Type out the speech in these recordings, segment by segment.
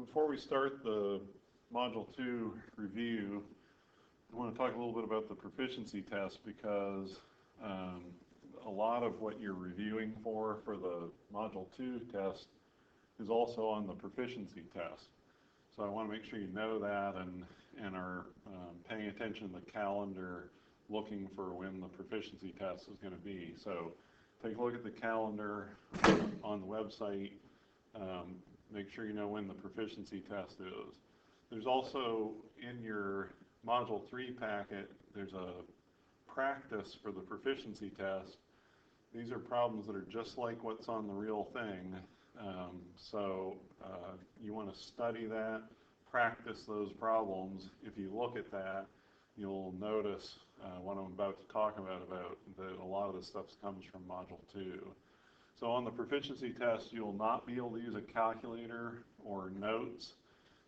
before we start the Module 2 review, I want to talk a little bit about the proficiency test because a lot of what you're reviewing for the Module 2 test is also on the proficiency test. So I want to make sure you know that and are paying attention to the calendar, looking for when the proficiency test is going to be. So take a look at the calendar on the website. Make sure you know when the proficiency test is. There's also in your Module 3 packet, there's a practice for the proficiency test. These are problems that are just like what's on the real thing. You want to study that, practice those problems. If you look at that, you'll notice what I'm about to talk about that a lot of the stuff comes from Module 2. So on the proficiency test, you'll not be able to use a calculator or notes.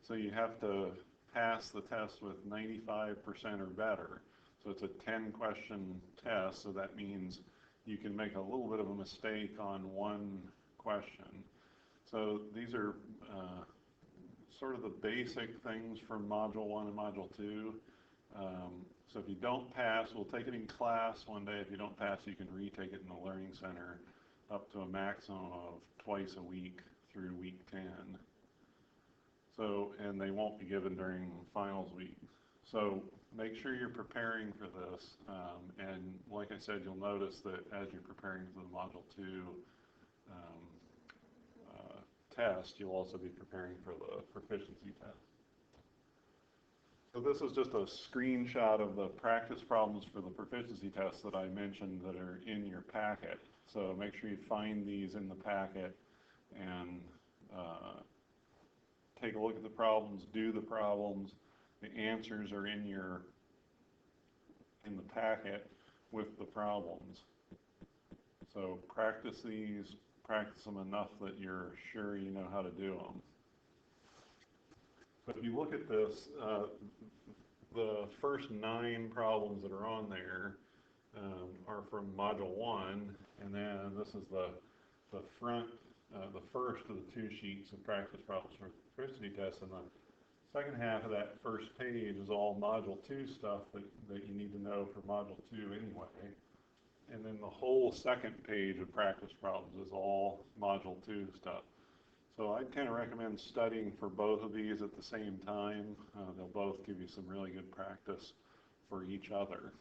So you have to pass the test with 95% or better. So it's a 10-question test, so that means you can make a little bit of a mistake on one question. So these are sort of the basic things from Module 1 and Module 2. So if you don't pass, we'll take it in class one day. If you don't pass, you can retake it in the Learning Center up to a maximum of twice a week through week 10. So, and they won't be given during finals week. So make sure you're preparing for this. And like I said, you'll notice that as you're preparing for the Module 2 test, you'll also be preparing for the proficiency test. So this is just a screenshot of the practice problems for the proficiency test that I mentioned that are in your packet. So make sure you find these in the packet and take a look at the problems, do the problems. The answers are in the packet with the problems. So practice these, practice them enough that you're sure you know how to do them. But if you look at this, the first 9 problems that are on there are from Module 1, and then this is the first of the 2 sheets of practice problems for the proficiency test, and the second half of that first page is all Module 2 stuff that you need to know for Module 2 anyway. And then the whole second page of practice problems is all Module 2 stuff. So I'd kind of recommend studying for both of these at the same time. They'll both give you some really good practice for each other.